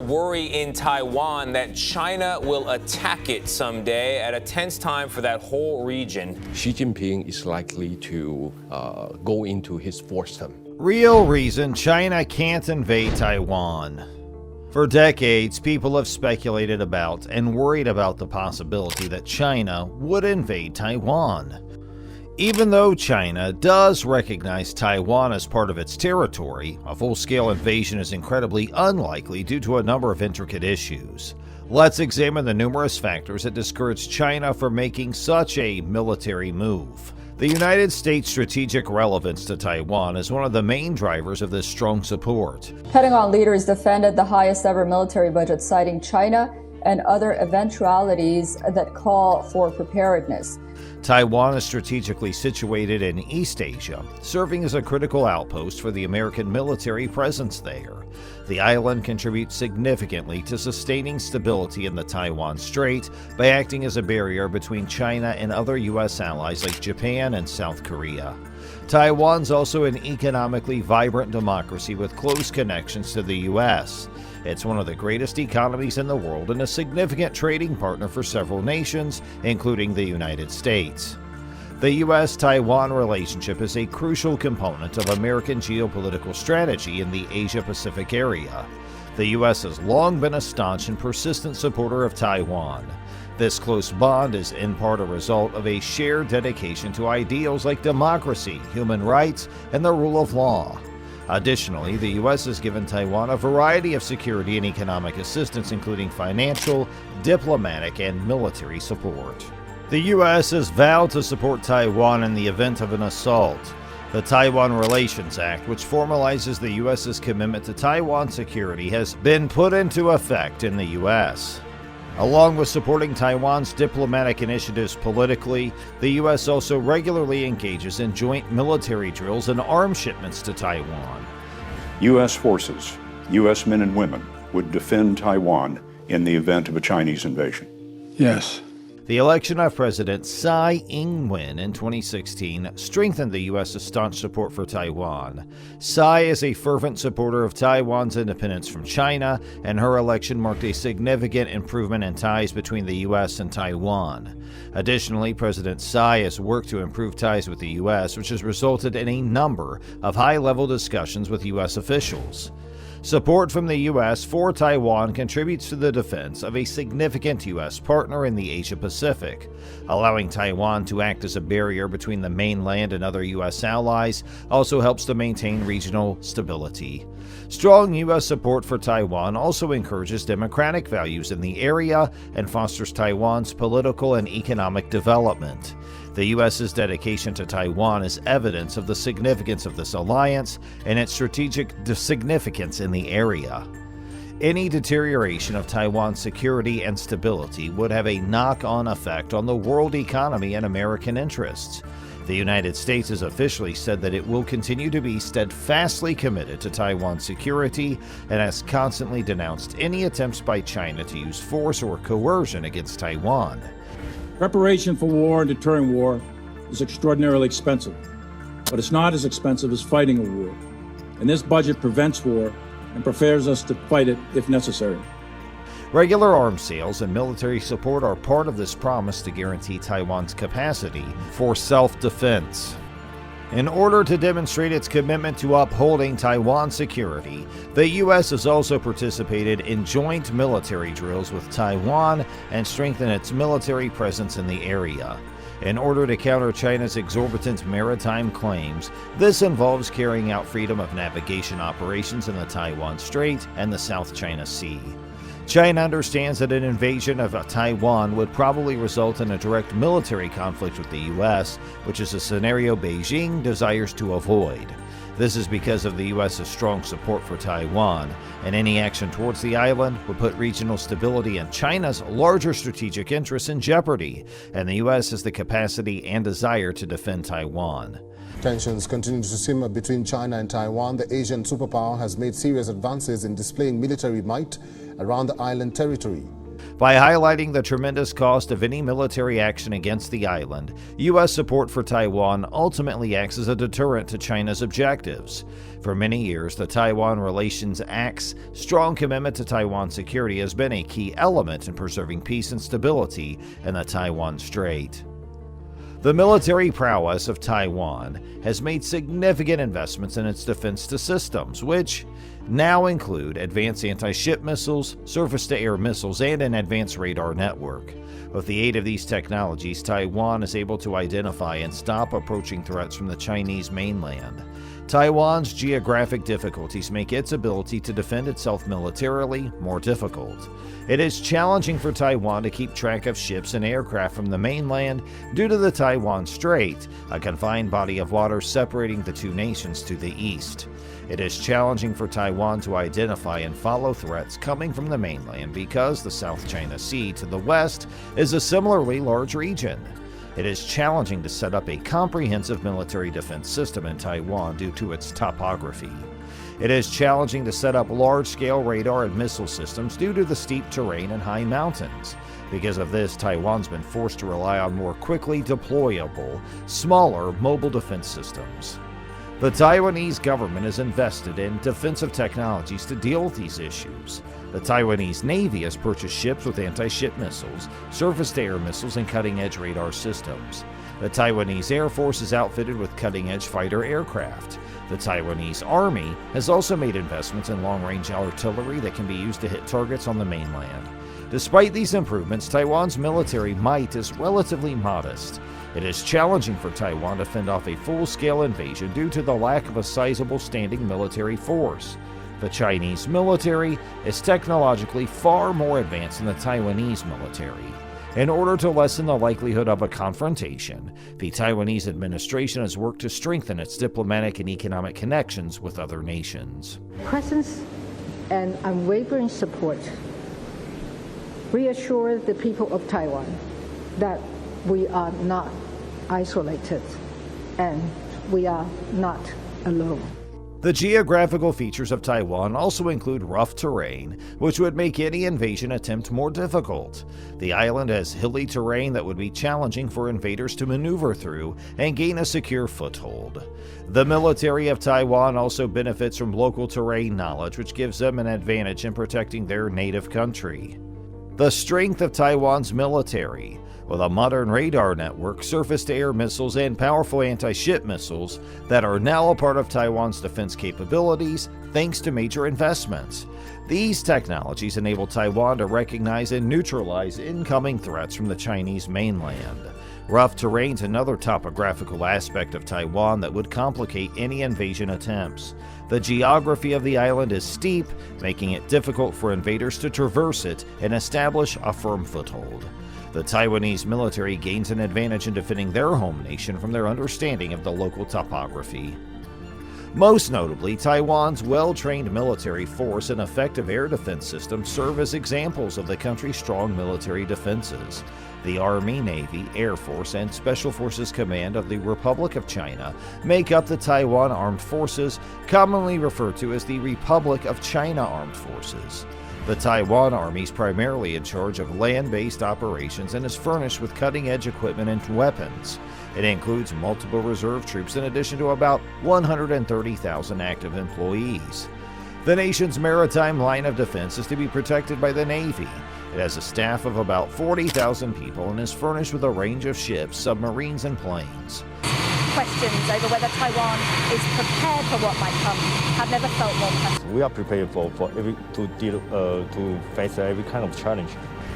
Worry in Taiwan that China will attack it someday at a tense time for that whole region. Xi Jinping is likely to go into his fourth term. Real reason China can't invade Taiwan. For decades, people have speculated about and worried about the possibility that China would invade Taiwan. Even though China does recognize Taiwan as part of its territory, a full-scale invasion is incredibly unlikely due to a number of intricate issues. Let's examine the numerous factors that discourage China from making such a military move. The United States' strategic relevance to Taiwan is one of the main drivers of this strong support. Pentagon leaders defended the highest ever military budget, citing China and other eventualities that call for preparedness. Taiwan is strategically situated in East Asia, serving as a critical outpost for the American military presence there. The island contributes significantly to sustaining stability in the Taiwan Strait by acting as a barrier between China and other U.S. allies like Japan and South Korea. Taiwan's also an economically vibrant democracy with close connections to the U.S. It's one of the greatest economies in the world and a significant trading partner for several nations, including the United States. The U.S.-Taiwan relationship is a crucial component of American geopolitical strategy in the Asia-Pacific area. The U.S. has long been a staunch and persistent supporter of Taiwan. This close bond is in part a result of a shared dedication to ideals like democracy, human rights, and the rule of law. Additionally, the U.S. has given Taiwan a variety of security and economic assistance, including financial, diplomatic, and military support. The U.S. has vowed to support Taiwan in the event of an assault. The Taiwan Relations Act, which formalizes the U.S.'s commitment to Taiwan security, has been put into effect in the U.S. Along with supporting Taiwan's diplomatic initiatives politically, the U.S. also regularly engages in joint military drills and arms shipments to Taiwan. U.S. forces, U.S. men and women, would defend Taiwan in the event of a Chinese invasion. Yes. The election of President Tsai Ing-wen in 2016 strengthened the U.S.'s staunch support for Taiwan. Tsai is a fervent supporter of Taiwan's independence from China, and her election marked a significant improvement in ties between the U.S. and Taiwan. Additionally, President Tsai has worked to improve ties with the U.S., which has resulted in a number of high-level discussions with U.S. officials. Support from the U.S. for Taiwan contributes to the defense of a significant U.S. partner in the Asia-Pacific. Allowing Taiwan to act as a barrier between the mainland and other U.S. allies also helps to maintain regional stability. Strong U.S. support for Taiwan also encourages democratic values in the area and fosters Taiwan's political and economic development. The U.S.'s dedication to Taiwan is evidence of the significance of this alliance and its strategic significance in the area. Any deterioration of Taiwan's security and stability would have a knock-on effect on the world economy and American interests. The United States has officially said that it will continue to be steadfastly committed to Taiwan's security and has constantly denounced any attempts by China to use force or coercion against Taiwan. Preparation for war and deterring war is extraordinarily expensive, but it's not as expensive as fighting a war. And this budget prevents war and prepares us to fight it if necessary. Regular arms sales and military support are part of this promise to guarantee Taiwan's capacity for self-defense. In order to demonstrate its commitment to upholding Taiwan's security, the U.S. has also participated in joint military drills with Taiwan and strengthened its military presence in the area. In order to counter China's exorbitant maritime claims, this involves carrying out freedom of navigation operations in the Taiwan Strait and the South China Sea. China understands that an invasion of Taiwan would probably result in a direct military conflict with the U.S., which is a scenario Beijing desires to avoid. This is because of the U.S.'s strong support for Taiwan, and any action towards the island would put regional stability and China's larger strategic interests in jeopardy, and the U.S. has the capacity and desire to defend Taiwan. Tensions continue to simmer between China and Taiwan. The Asian superpower has made serious advances in displaying military might around the island territory. By highlighting the tremendous cost of any military action against the island, U.S. support for Taiwan ultimately acts as a deterrent to China's objectives. For many years, the Taiwan Relations Act's strong commitment to Taiwan security has been a key element in preserving peace and stability in the Taiwan Strait. The military prowess of Taiwan has made significant investments in its defense systems, which now include advanced anti-ship missiles, surface-to-air missiles, and an advanced radar network. With the aid of these technologies, Taiwan is able to identify and stop approaching threats from the Chinese mainland. Taiwan's geographic difficulties make its ability to defend itself militarily more difficult. It is challenging for Taiwan to keep track of ships and aircraft from the mainland due to the Taiwan Strait, a confined body of water separating the two nations to the east. It is challenging for Taiwan to identify and follow threats coming from the mainland because the South China Sea to the west is a similarly large region. It is challenging to set up a comprehensive military defense system in Taiwan due to its topography. It is challenging to set up large-scale radar and missile systems due to the steep terrain and high mountains. Because of this, Taiwan's been forced to rely on more quickly deployable, smaller mobile defense systems. The Taiwanese government is invested in defensive technologies to deal with these issues. The Taiwanese Navy has purchased ships with anti-ship missiles, surface-to-air missiles, and cutting-edge radar systems. The Taiwanese Air Force is outfitted with cutting-edge fighter aircraft. The Taiwanese Army has also made investments in long-range artillery that can be used to hit targets on the mainland. Despite these improvements, Taiwan's military might is relatively modest. It is challenging for Taiwan to fend off a full-scale invasion due to the lack of a sizable standing military force. The Chinese military is technologically far more advanced than the Taiwanese military. In order to lessen the likelihood of a confrontation, the Taiwanese administration has worked to strengthen its diplomatic and economic connections with other nations. Presence and unwavering support reassure the people of Taiwan that we are not isolated and we are not alone. The geographical features of Taiwan also include rough terrain, which would make any invasion attempt more difficult. The island has hilly terrain that would be challenging for invaders to maneuver through and gain a secure foothold. The military of Taiwan also benefits from local terrain knowledge, which gives them an advantage in protecting their native country. The strength of Taiwan's military, with a modern radar network, surface-to-air missiles, and powerful anti-ship missiles that are now a part of Taiwan's defense capabilities thanks to major investments. These technologies enable Taiwan to recognize and neutralize incoming threats from the Chinese mainland. Rough terrain is another topographical aspect of Taiwan that would complicate any invasion attempts. The geography of the island is steep, making it difficult for invaders to traverse it and establish a firm foothold. The Taiwanese military gains an advantage in defending their home nation from their understanding of the local topography. Most notably, Taiwan's well-trained military force and effective air defense systems serve as examples of the country's strong military defenses. The Army, Navy, Air Force, and Special Forces Command of the Republic of China make up the Taiwan Armed Forces, commonly referred to as the Republic of China Armed Forces. The Taiwan Army is primarily in charge of land-based operations and is furnished with cutting-edge equipment and weapons. It includes multiple reserve troops in addition to about 130,000 active employees. The nation's maritime line of defense is to be protected by the Navy. It has a staff of about 40,000 people and is furnished with a range of ships, submarines, and planes. Questions over whether Taiwan is prepared for what might come have never felt more pressing. We are prepared to face every kind of challenge.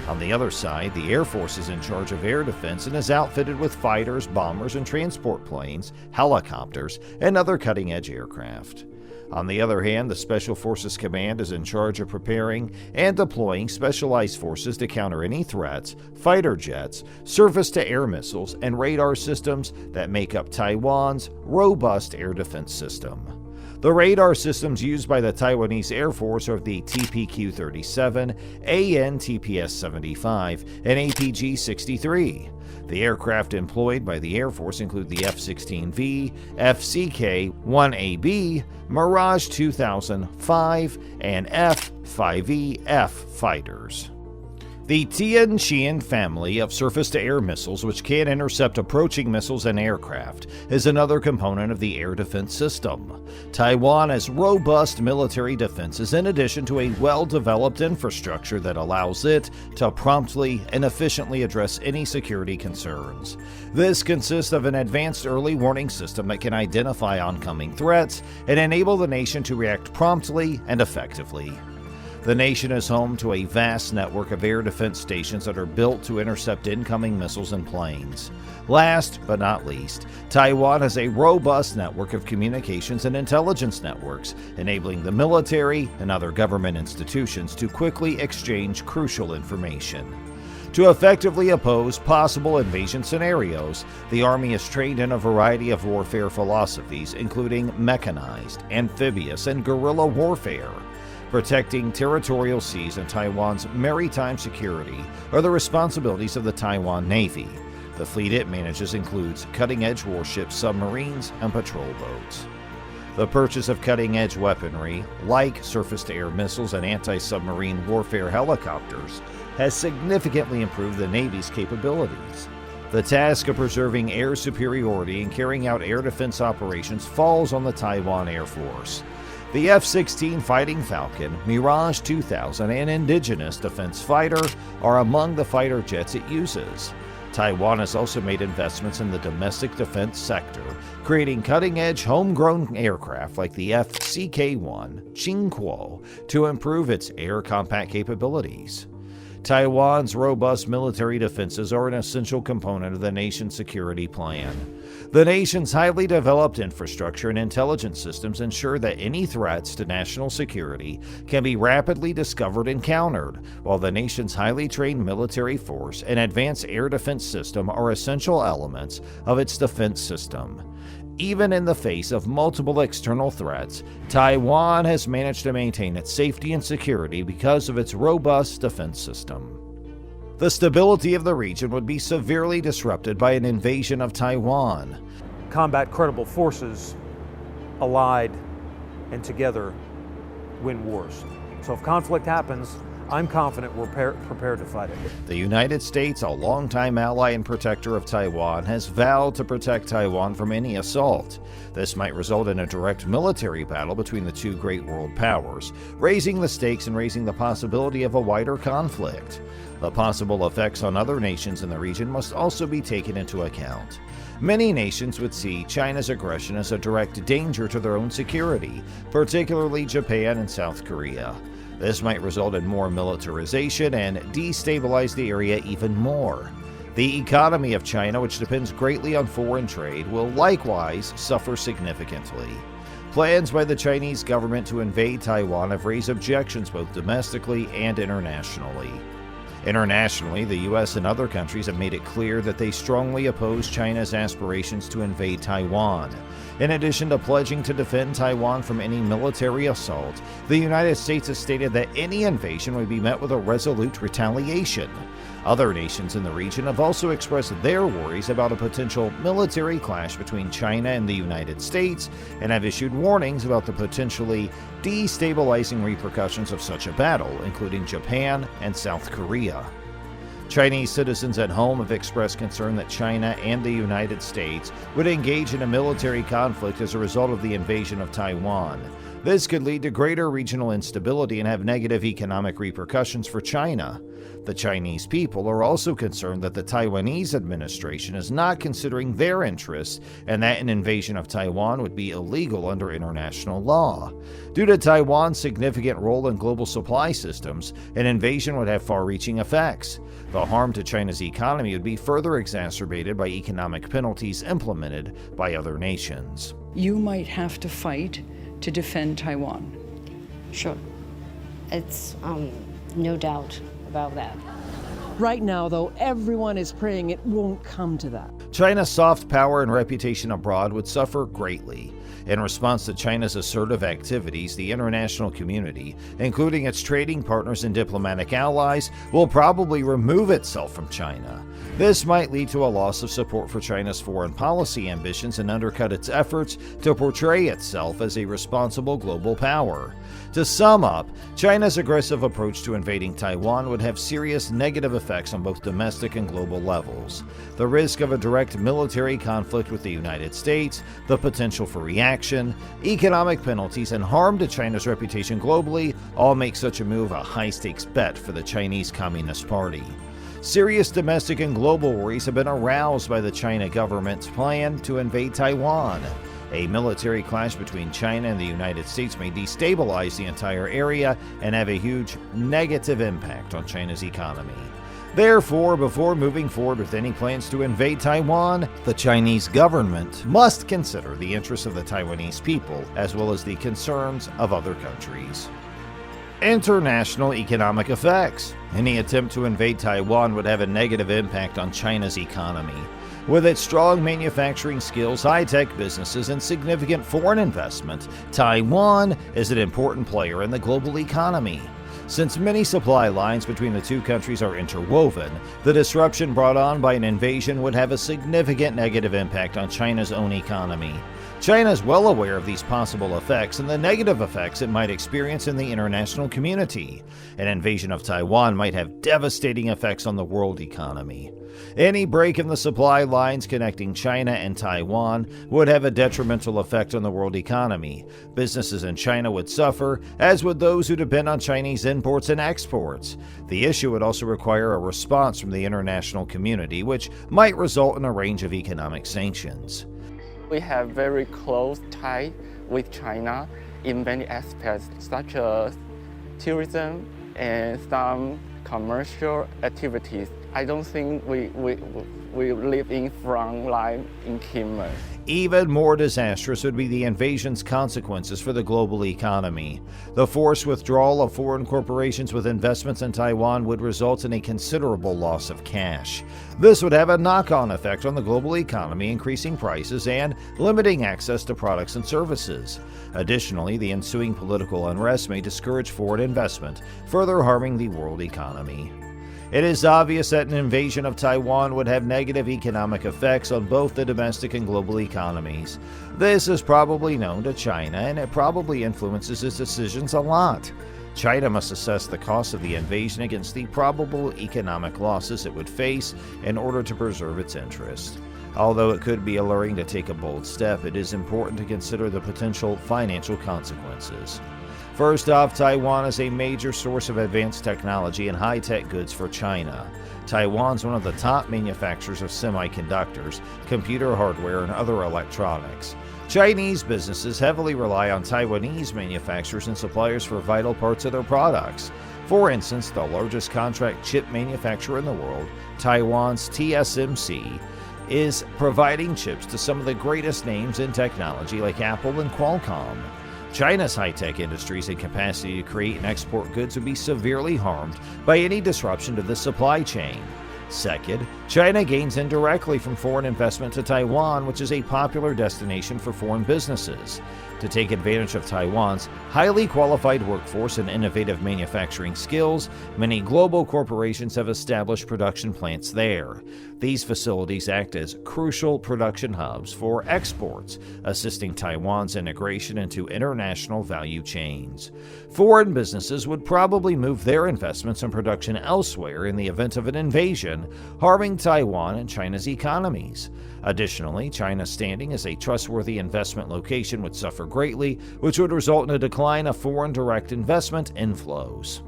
On the other side, the Air Force is in charge of air defense and is outfitted with fighters, bombers, and transport planes, helicopters, and other cutting-edge aircraft. On the other hand, the Special Forces Command is in charge of preparing and deploying specialized forces to counter any threats, fighter jets, surface-to-air missiles, and radar systems that make up Taiwan's robust air defense system. The radar systems used by the Taiwanese Air Force are the TPQ-37, AN-TPS-75, and APG-63. The aircraft employed by the Air Force include the F-16V, FCK-1AB, Mirage 2005, and F-5E-F fighters. The Tianqian family of surface-to-air missiles, which can intercept approaching missiles and aircraft, is another component of the air defense system. Taiwan has robust military defenses in addition to a well-developed infrastructure that allows it to promptly and efficiently address any security concerns. This consists of an advanced early warning system that can identify oncoming threats and enable the nation to react promptly and effectively. The nation is home to a vast network of air defense stations that are built to intercept incoming missiles and planes. Last but not least, Taiwan has a robust network of communications and intelligence networks, enabling the military and other government institutions to quickly exchange crucial information. To effectively oppose possible invasion scenarios, the Army is trained in a variety of warfare philosophies, including mechanized, amphibious, and guerrilla warfare. Protecting territorial seas and Taiwan's maritime security are the responsibilities of the Taiwan Navy. The fleet it manages includes cutting-edge warships, submarines, and patrol boats. The purchase of cutting-edge weaponry, like surface-to-air missiles and anti-submarine warfare helicopters, has significantly improved the Navy's capabilities. The task of preserving air superiority and carrying out air defense operations falls on the Taiwan Air Force. The F-16 Fighting Falcon, Mirage 2000, and Indigenous Defense Fighter are among the fighter jets it uses. Taiwan has also made investments in the domestic defense sector, creating cutting-edge homegrown aircraft like the FCK-1 Qingkuo to improve its air combat capabilities. Taiwan's robust military defenses are an essential component of the nation's security plan. The nation's highly developed infrastructure and intelligence systems ensure that any threats to national security can be rapidly discovered and countered, while the nation's highly trained military force and advanced air defense system are essential elements of its defense system. Even in the face of multiple external threats, Taiwan has managed to maintain its safety and security because of its robust defense system. The stability of the region would be severely disrupted by an invasion of Taiwan. Combat credible forces allied and together win wars. So if conflict happens, I'm confident we're prepared to fight it. The United States, a longtime ally and protector of Taiwan, has vowed to protect Taiwan from any assault. This might result in a direct military battle between the two great world powers, raising the stakes and raising the possibility of a wider conflict. The possible effects on other nations in the region must also be taken into account. Many nations would see China's aggression as a direct danger to their own security, particularly Japan and South Korea. This might result in more militarization and destabilize the area even more. The economy of China, which depends greatly on foreign trade, will likewise suffer significantly. Plans by the Chinese government to invade Taiwan have raised objections both domestically and internationally. Internationally, the U.S. and other countries have made it clear that they strongly oppose China's aspirations to invade Taiwan. In addition to pledging to defend Taiwan from any military assault, the United States has stated that any invasion would be met with a resolute retaliation. Other nations in the region have also expressed their worries about a potential military clash between China and the United States and have issued warnings about the potentially destabilizing repercussions of such a battle, including Japan and South Korea. Chinese citizens at home have expressed concern that China and the United States would engage in a military conflict as a result of the invasion of Taiwan. This could lead to greater regional instability and have negative economic repercussions for China. The Chinese people are also concerned that the Taiwanese administration is not considering their interests and that an invasion of Taiwan would be illegal under international law. Due to Taiwan's significant role in global supply systems, an invasion would have far-reaching effects. The harm to China's economy would be further exacerbated by economic penalties implemented by other nations. You might have to fight to defend Taiwan. Sure. It's no doubt about that. Right now, though, everyone is praying it won't come to that. China's soft power and reputation abroad would suffer greatly. In response to China's assertive activities, the international community, including its trading partners and diplomatic allies, will probably remove itself from China. This might lead to a loss of support for China's foreign policy ambitions and undercut its efforts to portray itself as a responsible global power. To sum up, China's aggressive approach to invading Taiwan would have serious negative effects on both domestic and global levels. The risk of a direct military conflict with the United States, the potential for reaction, economic penalties, and harm to China's reputation globally all make such a move a high-stakes bet for the Chinese Communist Party. Serious domestic and global worries have been aroused by the China government's plan to invade Taiwan. A military clash between China and the United States may destabilize the entire area and have a huge negative impact on China's economy. Therefore, before moving forward with any plans to invade Taiwan, the Chinese government must consider the interests of the Taiwanese people as well as the concerns of other countries. International economic effects. Any attempt to invade Taiwan would have a negative impact on China's economy. With its strong manufacturing skills, high-tech businesses, and significant foreign investment, Taiwan is an important player in the global economy. Since many supply lines between the two countries are interwoven, the disruption brought on by an invasion would have a significant negative impact on China's own economy. China is well aware of these possible effects and the negative effects it might experience in the international community. An invasion of Taiwan might have devastating effects on the world economy. Any break in the supply lines connecting China and Taiwan would have a detrimental effect on the world economy. Businesses in China would suffer, as would those who depend on Chinese imports and exports. The issue would also require a response from the international community, which might result in a range of economic sanctions. We have very close ties with China in many aspects, such as tourism and some commercial activities. I don't think we live in front line in Kim. Even more disastrous would be the invasion's consequences for the global economy. The forced withdrawal of foreign corporations with investments in Taiwan would result in a considerable loss of cash. This would have a knock-on effect on the global economy, increasing prices and limiting access to products and services. Additionally, the ensuing political unrest may discourage foreign investment, further harming the world economy. It is obvious that an invasion of Taiwan would have negative economic effects on both the domestic and global economies. This is probably known to China, and it probably influences its decisions a lot. China must assess the cost of the invasion against the probable economic losses it would face in order to preserve its interest. Although it could be alluring to take a bold step, it is important to consider the potential financial consequences. First off, Taiwan is a major source of advanced technology and high-tech goods for China. Taiwan's one of the top manufacturers of semiconductors, computer hardware, and other electronics. Chinese businesses heavily rely on Taiwanese manufacturers and suppliers for vital parts of their products. For instance, the largest contract chip manufacturer in the world, Taiwan's TSMC, is providing chips to some of the greatest names in technology like Apple and Qualcomm. China's high-tech industries and capacity to create and export goods would be severely harmed by any disruption to the supply chain. Second, China gains indirectly from foreign investment to Taiwan, which is a popular destination for foreign businesses. To take advantage of Taiwan's highly qualified workforce and innovative manufacturing skills, many global corporations have established production plants there. These facilities act as crucial production hubs for exports, assisting Taiwan's integration into international value chains. Foreign businesses would probably move their investments and production elsewhere in the event of an invasion, harming Taiwan and China's economies. Additionally, China's standing as a trustworthy investment location would suffer greatly, which would result in a decline of foreign direct investment inflows.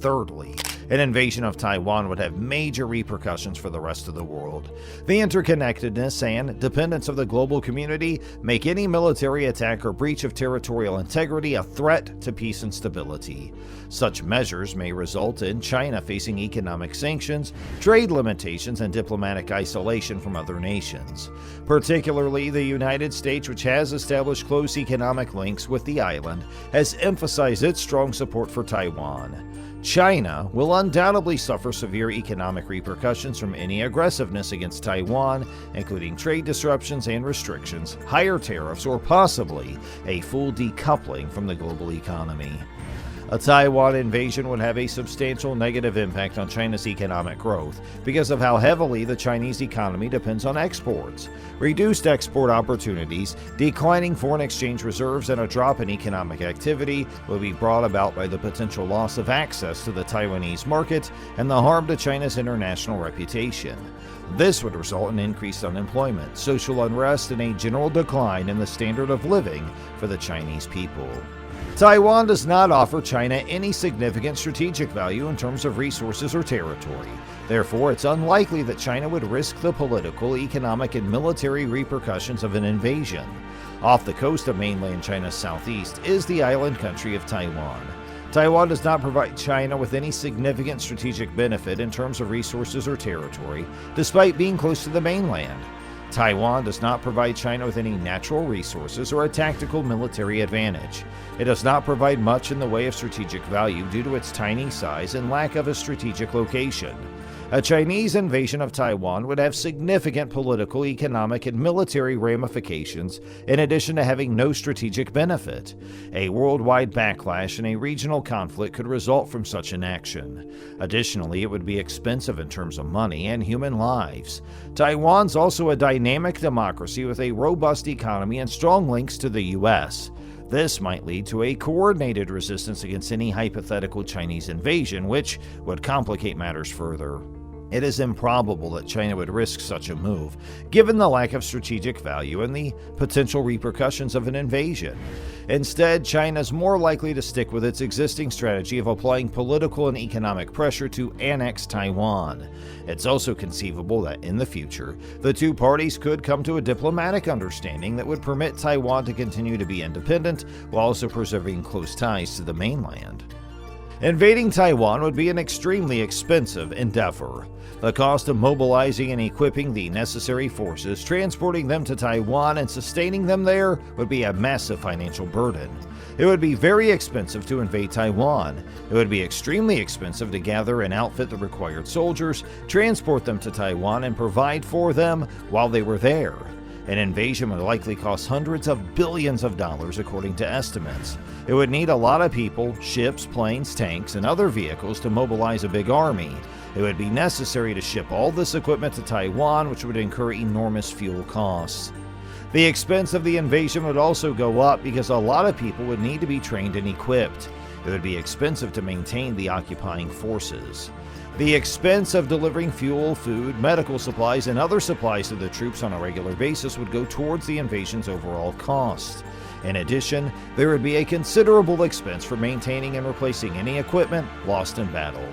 Thirdly, an invasion of Taiwan would have major repercussions for the rest of the world. The interconnectedness and dependence of the global community make any military attack or breach of territorial integrity a threat to peace and stability. Such measures may result in China facing economic sanctions, trade limitations, and diplomatic isolation from other nations. Particularly, the United States, which has established close economic links with the island, has emphasized its strong support for Taiwan. China will undoubtedly suffer severe economic repercussions from any aggressiveness against Taiwan, including trade disruptions and restrictions, higher tariffs, or possibly a full decoupling from the global economy. A Taiwan invasion would have a substantial negative impact on China's economic growth because of how heavily the Chinese economy depends on exports. Reduced export opportunities, declining foreign exchange reserves, and a drop in economic activity will be brought about by the potential loss of access to the Taiwanese market and the harm to China's international reputation. This would result in increased unemployment, social unrest, and a general decline in the standard of living for the Chinese people. Taiwan does not offer China any significant strategic value in terms of resources or territory. Therefore, it's unlikely that China would risk the political, economic, and military repercussions of an invasion. Off the coast of mainland China's southeast is the island country of Taiwan. Taiwan does not provide China with any significant strategic benefit in terms of resources or territory, despite being close to the mainland. Taiwan does not provide China with any natural resources or a tactical military advantage. It does not provide much in the way of strategic value due to its tiny size and lack of a strategic location. A Chinese invasion of Taiwan would have significant political, economic, and military ramifications, in addition to having no strategic benefit. A worldwide backlash and a regional conflict could result from such an action. Additionally, it would be expensive in terms of money and human lives. Taiwan's also a dynamic democracy with a robust economy and strong links to the U.S. This might lead to a coordinated resistance against any hypothetical Chinese invasion, which would complicate matters further. It is improbable that China would risk such a move, given the lack of strategic value and the potential repercussions of an invasion. Instead, China is more likely to stick with its existing strategy of applying political and economic pressure to annex Taiwan. It's also conceivable that in the future, the two parties could come to a diplomatic understanding that would permit Taiwan to continue to be independent while also preserving close ties to the mainland. Invading Taiwan would be an extremely expensive endeavor. The cost of mobilizing and equipping the necessary forces, transporting them to Taiwan, and sustaining them there would be a massive financial burden. It would be very expensive to invade Taiwan. It would be extremely expensive to gather and outfit the required soldiers, transport them to Taiwan, and provide for them while they were there. An invasion would likely cost hundreds of billions of dollars according to estimates. It would need a lot of people, ships, planes, tanks, and other vehicles to mobilize a big army. It would be necessary to ship all this equipment to Taiwan, which would incur enormous fuel costs. The expense of the invasion would also go up because a lot of people would need to be trained and equipped. It would be expensive to maintain the occupying forces. The expense of delivering fuel, food, medical supplies, and other supplies to the troops on a regular basis would go towards the invasion's overall cost. In addition, there would be a considerable expense for maintaining and replacing any equipment lost in battle.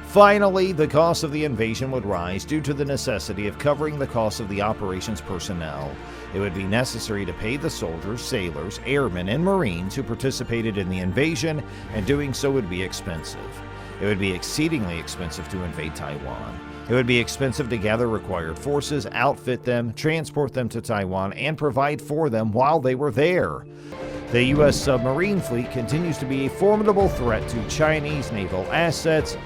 Finally, the cost of the invasion would rise due to the necessity of covering the cost of the operations personnel. It would be necessary to pay the soldiers, sailors, airmen, and marines who participated in the invasion, and doing so would be expensive. It would be exceedingly expensive to invade Taiwan. It would be expensive to gather required forces, outfit them, transport them to Taiwan, and provide for them while they were there. The U.S. submarine fleet continues to be a formidable threat to Chinese naval assets,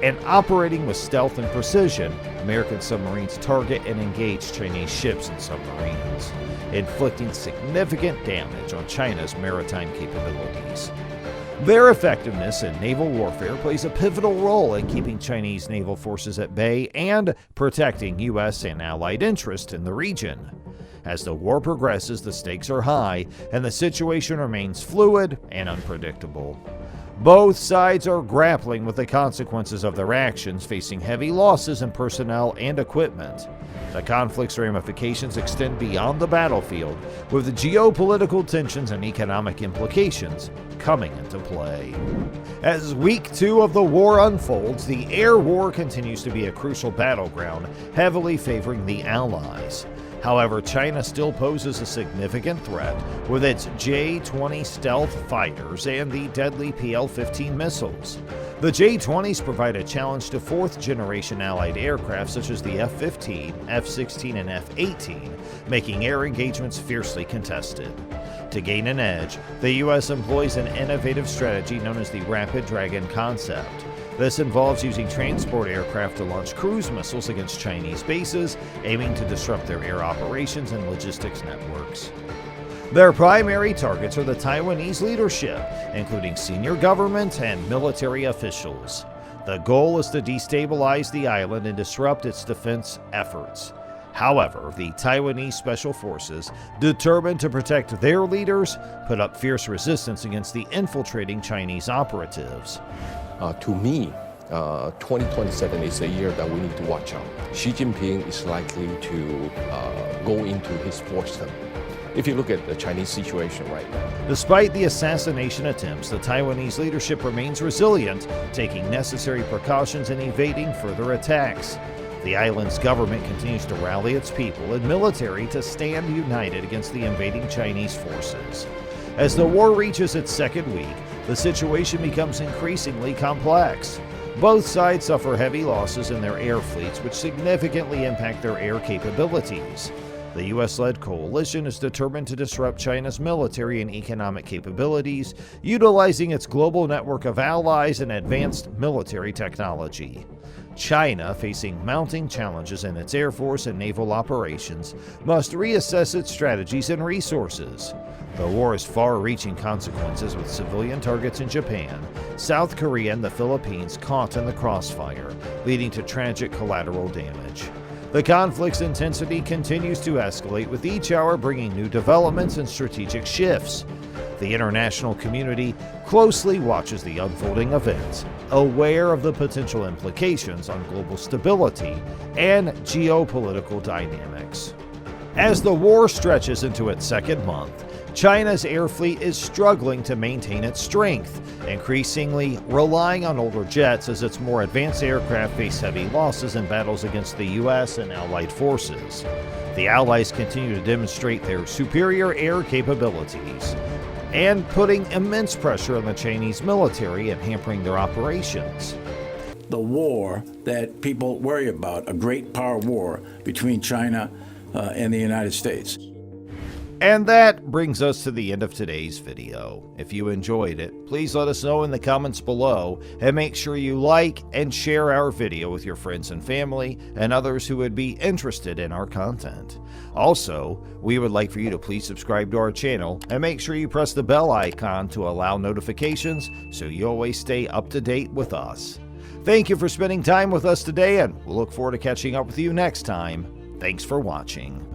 and operating with stealth and precision, American submarines target and engage Chinese ships and submarines, inflicting significant damage on China's maritime capabilities. Their effectiveness in naval warfare plays a pivotal role in keeping Chinese naval forces at bay and protecting U.S. and allied interests in the region. As the war progresses, the stakes are high, and the situation remains fluid and unpredictable. Both sides are grappling with the consequences of their actions, facing heavy losses in personnel and equipment. The conflict's ramifications extend beyond the battlefield, with geopolitical tensions and economic implications coming into play. As week 2 of the war unfolds, the air war continues to be a crucial battleground, heavily favoring the Allies. However, China still poses a significant threat with its J-20 stealth fighters and the deadly PL-15 missiles. The J-20s provide a challenge to fourth-generation Allied aircraft such as the F-15, F-16, and F-18, making air engagements fiercely contested. To gain an edge, the U.S. employs an innovative strategy known as the Rapid Dragon concept. This involves using transport aircraft to launch cruise missiles against Chinese bases, aiming to disrupt their air operations and logistics networks. Their primary targets are the Taiwanese leadership, including senior government and military officials. The goal is to destabilize the island and disrupt its defense efforts. However, the Taiwanese Special Forces, determined to protect their leaders, put up fierce resistance against the infiltrating Chinese operatives. To me, 2027 is a year that we need to watch out. Xi Jinping is likely to go into his fourth term. If you look at the Chinese situation right now. Despite the assassination attempts, the Taiwanese leadership remains resilient, taking necessary precautions and evading further attacks. The island's government continues to rally its people and military to stand united against the invading Chinese forces. As the war reaches its second week, the situation becomes increasingly complex. Both sides suffer heavy losses in their air fleets, which significantly impact their air capabilities. The U.S.-led coalition is determined to disrupt China's military and economic capabilities, utilizing its global network of allies and advanced military technology. China, facing mounting challenges in its air force and naval operations, must reassess its strategies and resources. The war has far-reaching consequences, with civilian targets in Japan, South Korea, and the Philippines caught in the crossfire, leading to tragic collateral damage. The conflict's intensity continues to escalate, with each hour bringing new developments and strategic shifts. The international community closely watches the unfolding events, aware of the potential implications on global stability and geopolitical dynamics. As the war stretches into its second month, China's air fleet is struggling to maintain its strength, increasingly relying on older jets as its more advanced aircraft face heavy losses in battles against the U.S. and allied forces. The Allies continue to demonstrate their superior air capabilities, and putting immense pressure on the Chinese military and hampering their operations. The war that people worry about, a great power war between China and the United States. And that brings us to the end of today's video. If you enjoyed it, please let us know in the comments below, and make sure you like and share our video with your friends and family and others who would be interested in our content. Also, we would like for you to please subscribe to our channel and make sure you press the bell icon to allow notifications so you always stay up to date with us. Thank you for spending time with us today, and we'll look forward to catching up with you next time. Thanks for watching.